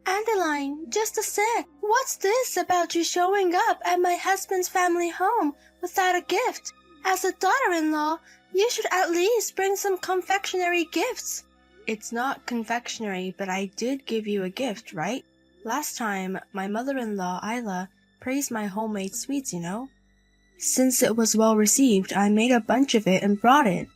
Adeline, just a sec. What's this about you showing up at my husband's family home without a gift? As a daughter-in-law, you should at least bring some confectionery gifts. It's not confectionery, but I did give you a gift, right? Last time, my mother-in-law, Isla, praised my homemade sweets, you know. Since it was well received, I made a bunch of it and brought it.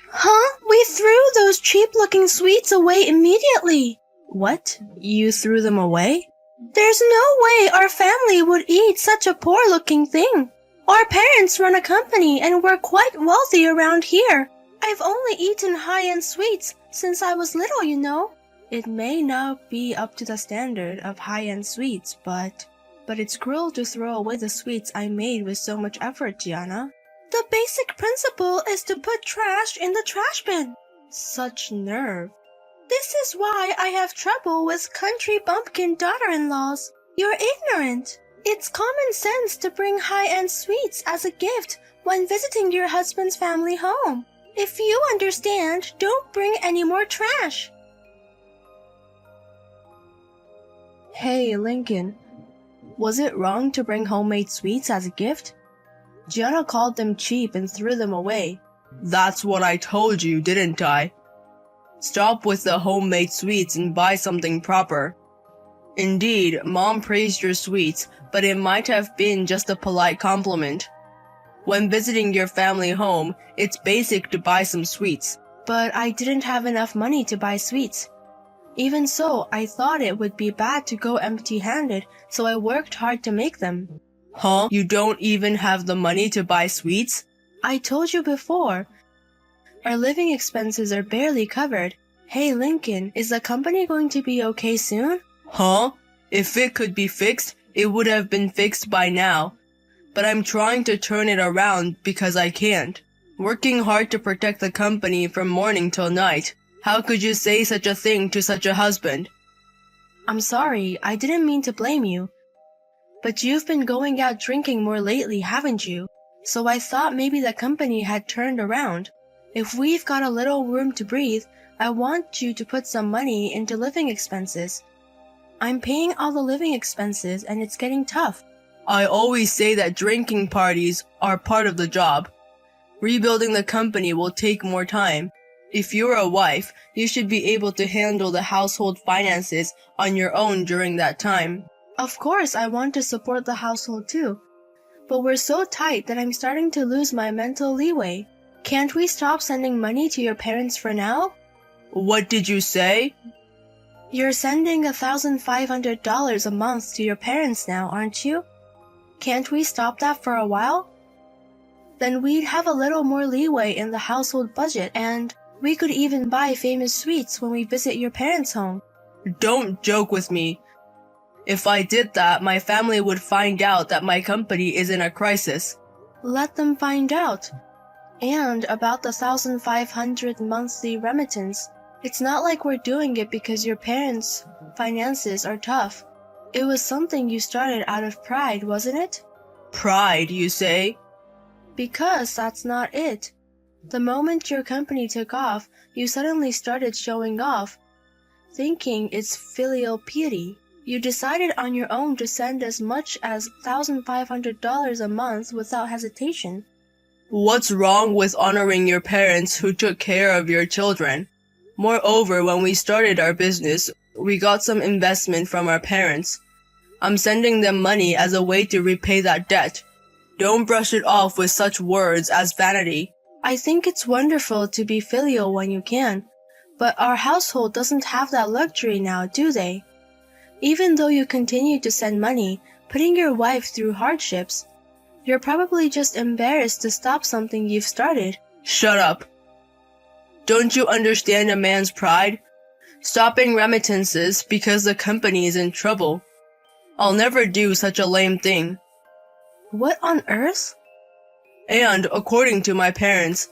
Huh? We threw those cheap-looking sweets away immediately. What? You threw them away? There's no way our family would eat such a poor-looking thing. Our parents run a company and we're quite wealthy around here. I've only eaten high-end sweets since I was little, you know. It may not be up to the standard of high-end sweets, but it's cruel to throw away the sweets I made with so much effort, Gianna. The basic principle is to put trash in the trash bin. Such nerve. This is why I have trouble with country bumpkin daughter-in-laws. You're ignorant. It's common sense to bring high-end sweets as a gift when visiting your husband's family home. If you understand, don't bring any more trash. Hey, Lincoln. Was it wrong to bring homemade sweets as a gift? Gianna called them cheap and threw them away. That's what I told you, didn't I? Stop with the homemade sweets and buy something proper. Indeed, Mom praised your sweets, but it might have been just a polite compliment. When visiting your family home, it's basic to buy some sweets. But I didn't have enough money to buy sweets. Even so, I thought it would be bad to go empty-handed, so I worked hard to make them. Huh? You don't even have the money to buy sweets? I told you before. Our living expenses are barely covered. Hey, Lincoln, is the company going to be okay soon? Huh? If it could be fixed, it would have been fixed by now. But I'm trying to turn it around because I can't. Working hard to protect the company from morning till night. How could you say such a thing to such a husband? I'm sorry, I didn't mean to blame you. But you've been going out drinking more lately, haven't you? So I thought maybe the company had turned around. If we've got a little room to breathe, I want you to put some money into living expenses. I'm paying all the living expenses and it's getting tough. I always say that drinking parties are part of the job. Rebuilding the company will take more time. If you're a wife, you should be able to handle the household finances on your own during that time. Of course, I want to support the household too. But we're so tight that I'm starting to lose my mental leeway. Can't we stop sending money to your parents for now? What did you say? You're sending $1,500 a month to your parents now, aren't you? Can't we stop that for a while? Then we'd have a little more leeway in the household budget, and we could even buy famous sweets when we visit your parents' home. Don't joke with me. If I did that, my family would find out that my company is in a crisis. Let them find out. And about the 1,500 monthly remittance, it's not like we're doing it because your parents' finances are tough. It was something you started out of pride, wasn't it? Pride, you say? Because that's not it. The moment your company took off, you suddenly started showing off, thinking it's filial piety. You decided on your own to send as much as $1,500 a month without hesitation. What's wrong with honoring your parents who took care of your children? Moreover, when we started our business, we got some investment from our parents. I'm sending them money as a way to repay that debt. Don't brush it off with such words as vanity. I think it's wonderful to be filial when you can, but our household doesn't have that luxury now, do they? Even though you continue to send money, putting your wife through hardships, you're probably just embarrassed to stop something you've started. Shut up. Don't you understand a man's pride? Stopping remittances because the company is in trouble. I'll never do such a lame thing. What on earth? And, according to my parents,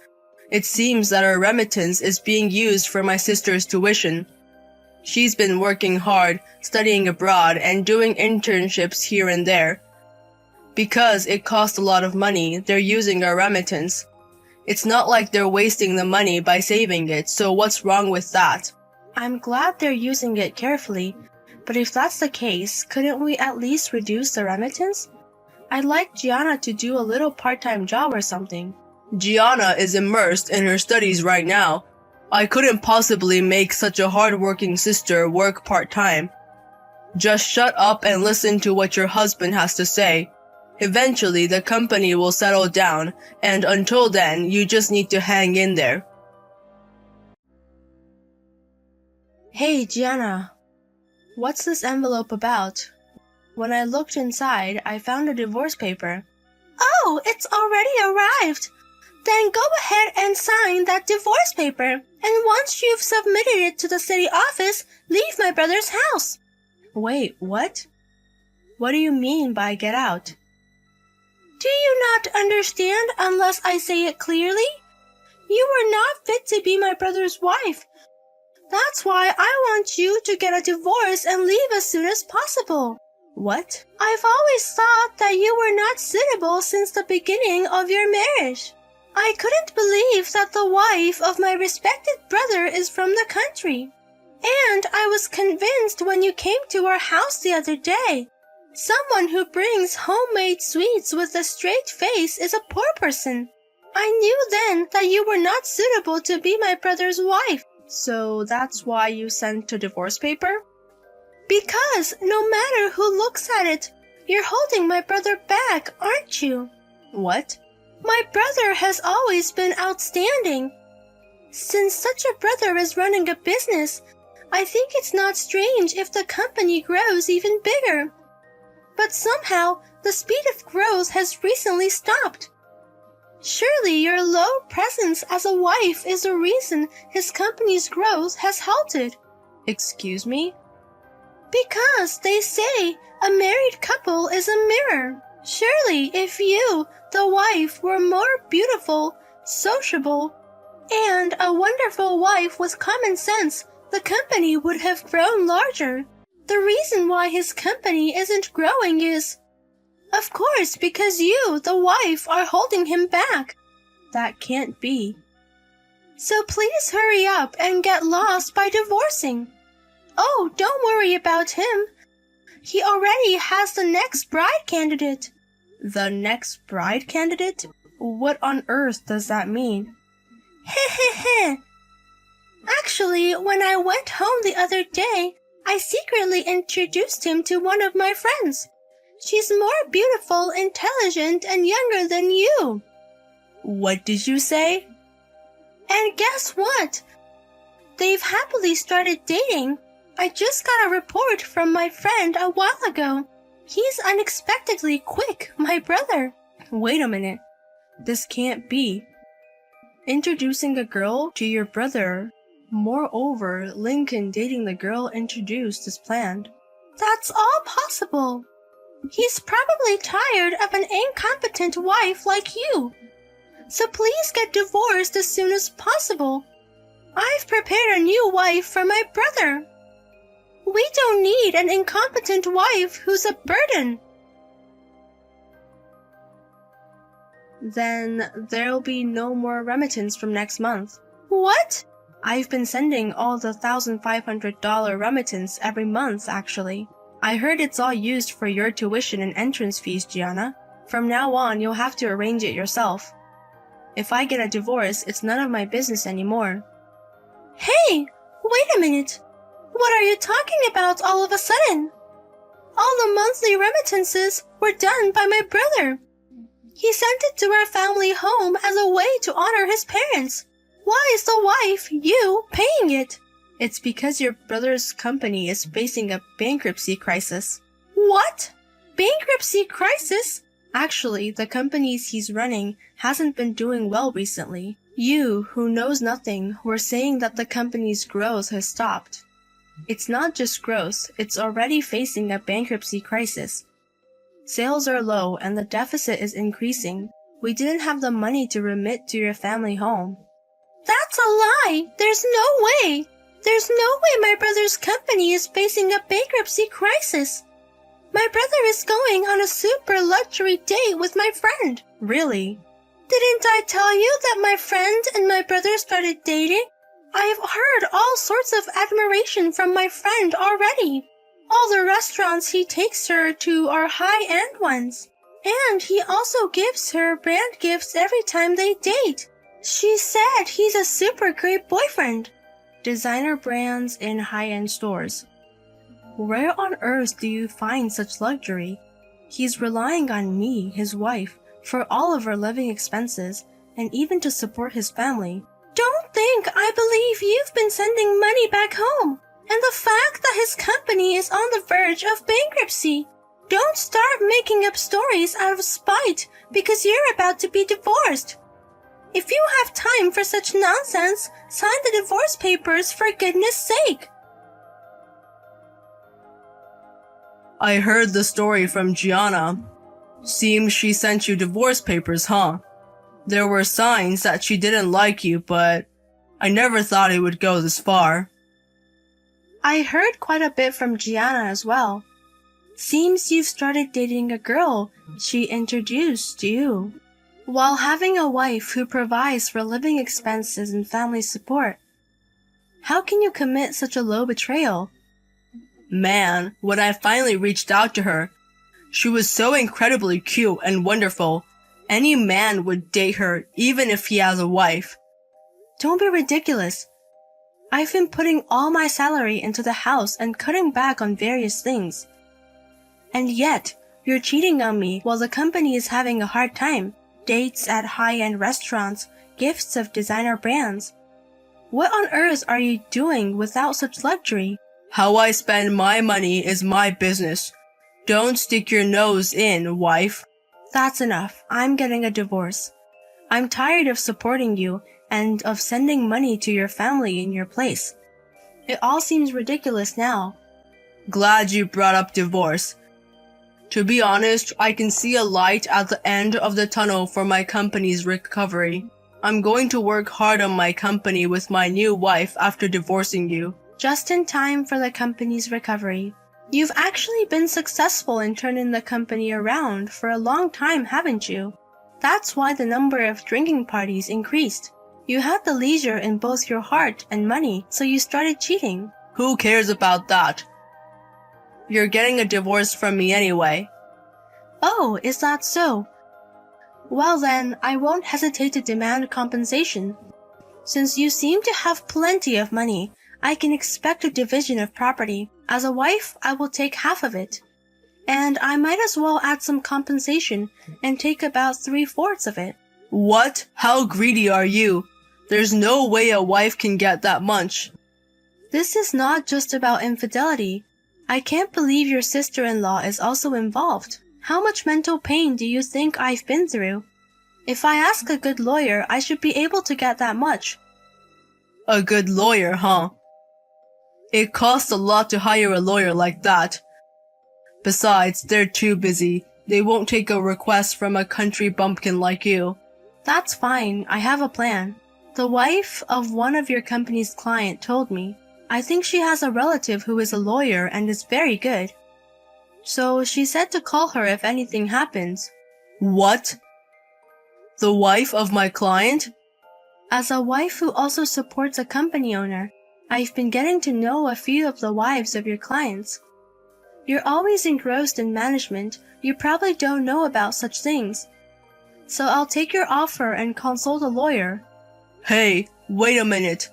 it seems that our remittance is being used for my sister's tuition. She's been working hard, studying abroad, and doing internships here and there. Because it costs a lot of money, they're using our remittance. It's not like they're wasting the money by saving it, so what's wrong with that? I'm glad they're using it carefully, But if that's the case, couldn't we at least reduce the remittance? I'd like Gianna to do a little part-time job or something. Gianna is immersed in her studies right now. I couldn't possibly make such a hard-working sister work part-time. Just shut up and listen to what your husband has to say. Eventually, the company will settle down, and until then, you just need to hang in there. Hey, Gianna. What's this envelope about? When I looked inside, I found a divorce paper. Oh, it's already arrived. Then go ahead and sign that divorce paper, and once you've submitted it to the city office, leave my brother's house. Wait, what? What do you mean by get out? Do you not understand unless I say it clearly? You are not fit to be my brother's wife. That's why I want you to get a divorce and leave as soon as possible. What? I've always thought that you were not suitable since the beginning of your marriage. I couldn't believe that the wife of my respected brother is from the country. And I was convinced when you came to our house the other day. Someone who brings homemade sweets with a straight face is a poor person. I knew then that you were not suitable to be my brother's wife. So that's why you sent a divorce paper? Because no matter who looks at it, you're holding my brother back, aren't you? What? My brother has always been outstanding. Since such a brother is running a business, I think it's not strange if the company grows even bigger. But somehow, the speed of growth has recently stopped. Surely your low presence as a wife is the reason his company's growth has halted. Excuse me? Because they say a married couple is a mirror. Surely if you, the wife, were more beautiful, sociable, and a wonderful wife with common sense, the company would have grown larger. The reason why his company isn't growing is, of course, because you, the wife, are holding him back. That can't be. So please hurry up and get lost by divorcing. Oh, don't worry about him. He already has the next bride candidate. The next bride candidate? What on earth does that mean? Heh heh heh. Actually, when I went home the other day, I secretly introduced him to one of my friends. She's more beautiful, intelligent, and younger than you. What did you say? And guess what? They've happily started dating. I just got a report from my friend a while ago. He's unexpectedly quick, my brother. Wait a minute. This can't be. Introducing a girl to your brother. Moreover, Lincoln dating the girl introduced is planned. That's all possible. He's probably tired of an incompetent wife like you. So please get divorced as soon as possible. I've prepared a new wife for my brother. We don't need an incompetent wife who's a burden. Then there'll be no more remittance from next month. What? I've been sending all the $1,500 remittance every month, actually. I heard it's all used for your tuition and entrance fees, Gianna. From now on, you'll have to arrange it yourself. If I get a divorce, it's none of my business anymore. Hey, wait a minute. What are you talking about all of a sudden? All the monthly remittances were done by my brother. He sent it to our family home as a way to honor his parents. Why is the wife, you, paying it? It's because your brother's company is facing a bankruptcy crisis. What? Bankruptcy crisis? Actually, the companies he's running hasn't been doing well recently. You, who knows nothing, were saying that the company's growth has stopped. It's not just growth, it's already facing a bankruptcy crisis. Sales are low and the deficit is increasing. We didn't have the money to remit to your family home. That's a lie! There's no way! There's no way my brother's company is facing a bankruptcy crisis. My brother is going on a super luxury date with my friend. Really? Didn't I tell you that my friend and my brother started dating? I've heard all sorts of admiration from my friend already. All the restaurants he takes her to are high-end ones. And he also gives her brand gifts every time they date. She said he's a super great boyfriend. Designer brands in high-end stores. Where on earth do you find such luxury? He's relying on me, his wife, for all of our living expenses, and even to support his family. Don't think I believe you've been sending money back home. And the fact that his company is on the verge of bankruptcy. Don't start making up stories out of spite because you're about to be divorced. If you have time for such nonsense, sign the divorce papers for goodness sake. I heard the story from Gianna. Seems she sent you divorce papers, huh? There were signs that she didn't like you, but I never thought it would go this far. I heard quite a bit from Gianna as well. Seems you've started dating a girl she introduced you, while having a wife who provides for living expenses and family support. How can you commit such a low betrayal? Man, when I finally reached out to her, she was so incredibly cute and wonderful. Any man would date her even if he has a wife. Don't be ridiculous. I've been putting all my salary into the house and cutting back on various things. And yet, you're cheating on me while the company is having a hard time. Dates at high-end restaurants, gifts of designer brands. What on earth are you doing without such luxury? How I spend my money is my business. Don't stick your nose in, wife. That's enough. I'm getting a divorce. I'm tired of supporting you and of sending money to your family in your place. It all seems ridiculous now. Glad you brought up divorce. To be honest, I can see a light at the end of the tunnel for my company's recovery. I'm going to work hard on my company with my new wife after divorcing you. Just in time for the company's recovery. You've actually been successful in turning the company around for a long time, haven't you? That's why the number of drinking parties increased. You had the leisure in both your heart and money, so you started cheating. Who cares about that? You're getting a divorce from me anyway. Oh, is that so? Well then, I won't hesitate to demand compensation. Since you seem to have plenty of money, I can expect a division of property. As a wife, I will take half of it. And I might as well add some compensation and take about 3/4 of it. What? How greedy are you? There's no way a wife can get that much. This is not just about infidelity. I can't believe your sister-in-law is also involved. How much mental pain do you think I've been through? If I ask a good lawyer, I should be able to get that much. A good lawyer, huh? It costs a lot to hire a lawyer like that. Besides, they're too busy. They won't take a request from a country bumpkin like you. That's fine. I have a plan. The wife of one of your company's client told me. I think she has a relative who is a lawyer and is very good. So she said to call her if anything happens. What? The wife of my client? As a wife who also supports a company owner, I've been getting to know a few of the wives of your clients. You're always engrossed in management. You probably don't know about such things. So I'll take your offer and consult a lawyer. Hey, wait a minute.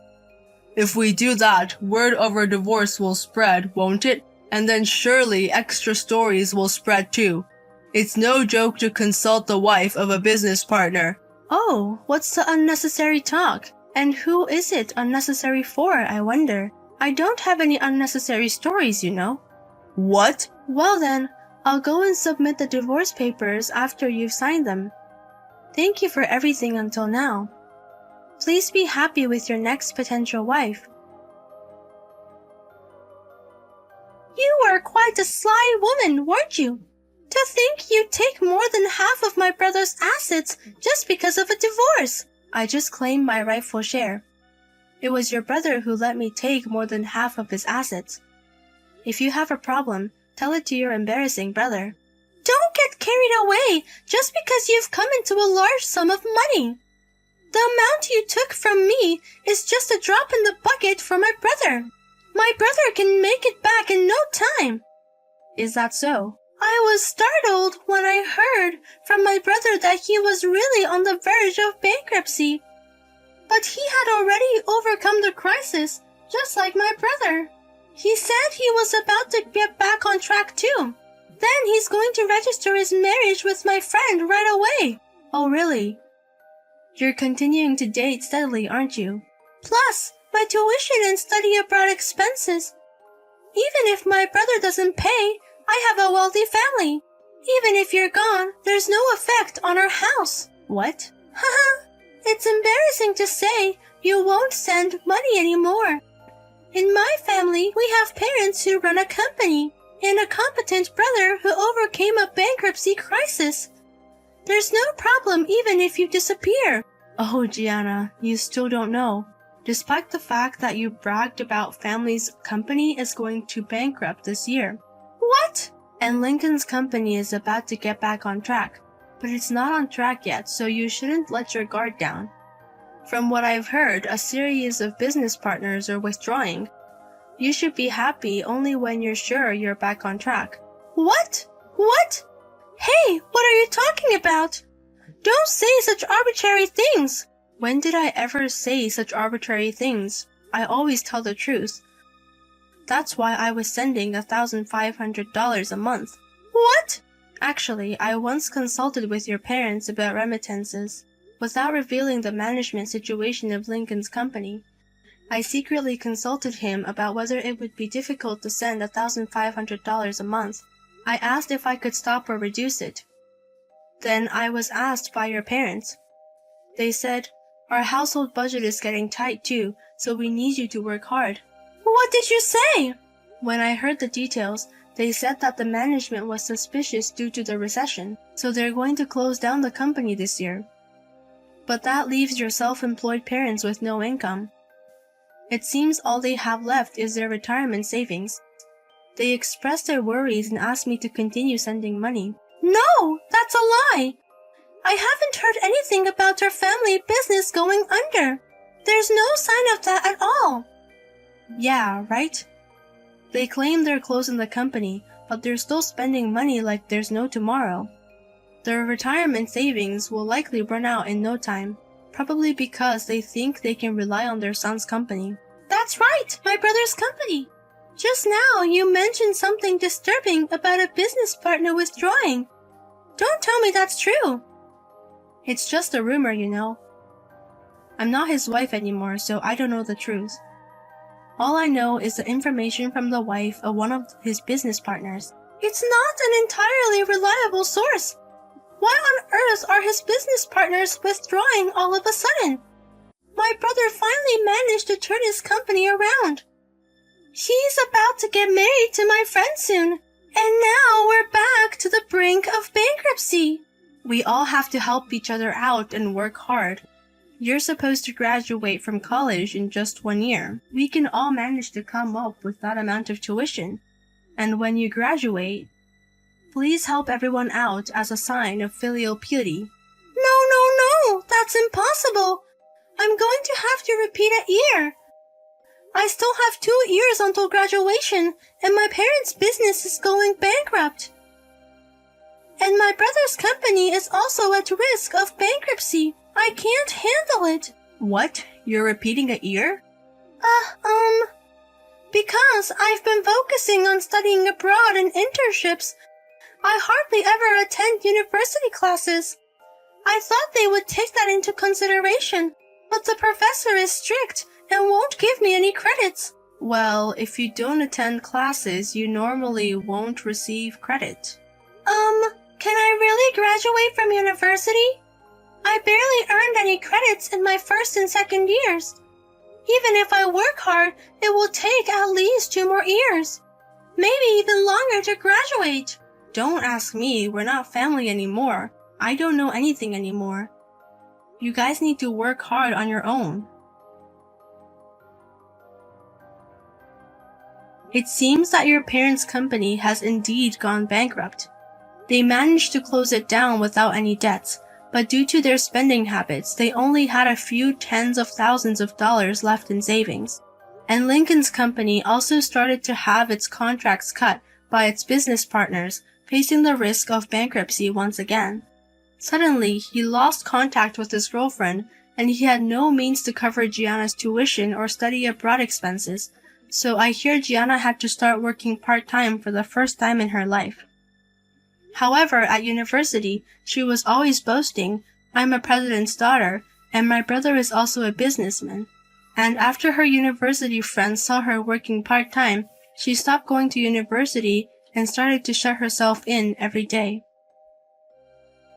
If we do that, word of our divorce will spread, won't it? And then surely extra stories will spread too. It's no joke to consult the wife of a business partner. Oh, what's the unnecessary talk? And who is it unnecessary for, I wonder? I don't have any unnecessary stories, you know. What? Well then, I'll go and submit the divorce papers after you've signed them. Thank you for everything until now. Please be happy with your next potential wife. You were quite a sly woman, weren't you? To think you'd take more than half of my brother's assets just because of a divorce. I just claimed my rightful share. It was your brother who let me take more than half of his assets. If you have a problem, tell it to your embarrassing brother. Don't get carried away just because you've come into a large sum of money. The amount you took from me is just a drop in the bucket for my brother. My brother can make it back in no time. Is that so? I was startled when I heard from my brother that he was really on the verge of bankruptcy. But he had already overcome the crisis, just like my brother. He said he was about to get back on track too. Then he's going to register his marriage with my friend right away. Oh, really? You're continuing to date steadily, aren't you? Plus, my tuition and study abroad expenses. Even if my brother doesn't pay, I have a wealthy family. Even if you're gone, there's no effect on our house. What? Haha, it's embarrassing to say you won't send money anymore. In my family, we have parents who run a company and a competent brother who overcame a bankruptcy crisis. There's no problem even if you disappear. Oh, Gianna, you still don't know. Despite the fact that you bragged about family's company is going to bankrupt this year. What? And Lincoln's company is about to get back on track. But it's not on track yet, so you shouldn't let your guard down. From what I've heard, a series of business partners are withdrawing. You should be happy only when you're sure you're back on track. What? What? Hey, what are you talking about? Don't say such arbitrary things. When did I ever say such arbitrary things? I always tell the truth. That's why I was sending $1,500 a month. What? Actually, I once consulted with your parents about remittances. Without revealing the management situation of Lincoln's company, I secretly consulted him about whether it would be difficult to send $1,500 a month. I asked if I could stop or reduce it. Then I was asked by your parents. They said, "Our household budget is getting tight too, so we need you to work hard." What did you say? When I heard the details, they said that the management was suspicious due to the recession, so they're going to close down the company this year. But that leaves your self-employed parents with no income. It seems all they have left is their retirement savings. They expressed their worries and asked me to continue sending money. No, that's a lie. I haven't heard anything about our family business going under. There's no sign of that at all. Yeah, right? They claim they're closing the company, but they're still spending money like there's no tomorrow. Their retirement savings will likely run out in no time, probably because they think they can rely on their son's company. That's right, my brother's company. Just now you mentioned something disturbing about a business partner withdrawing. Don't tell me that's true. It's just a rumor, you know. I'm not his wife anymore, so I don't know the truth. All I know is the information from the wife of one of his business partners. It's not an entirely reliable source. Why on earth are his business partners withdrawing all of a sudden? My brother finally managed to turn his company around. He's about to get married to my friend soon, and now we're back to the brink of bankruptcy. We all have to help each other out and work hard. You're supposed to graduate from college in just 1 year. We can all manage to come up with that amount of tuition. And when you graduate, please help everyone out as a sign of filial piety. No, that's impossible. I'm going to have to repeat a year. I still have 2 years until graduation, and my parents' business is going bankrupt. And my brother's company is also at risk of bankruptcy. I can't handle it. What? You're repeating a year? Because I've been focusing on studying abroad and internships. I hardly ever attend university classes. I thought they would take that into consideration, but the professor is strict and won't give me any credits. Well, if you don't attend classes, you normally won't receive credit. Can I really graduate from university? I barely earned any credits in my first and second years. Even if I work hard, it will take at least 2 more years. Maybe even longer to graduate. Don't ask me, we're not family anymore. I don't know anything anymore. You guys need to work hard on your own. It seems that your parents' company has indeed gone bankrupt. They managed to close it down without any debts, but due to their spending habits, they only had a few tens of thousands of dollars left in savings. and Lincoln's company also started to have its contracts cut by its business partners, facing the risk of bankruptcy once again. Suddenly, he lost contact with his girlfriend, and he had no means to cover Gianna's tuition or study abroad expenses, so I hear Gianna had to start working part-time for the first time in her life. However, at university, she was always boasting, "I'm a president's daughter, and my brother is also a businessman." And after her university friends saw her working part-time, she stopped going to university and started to shut herself in every day.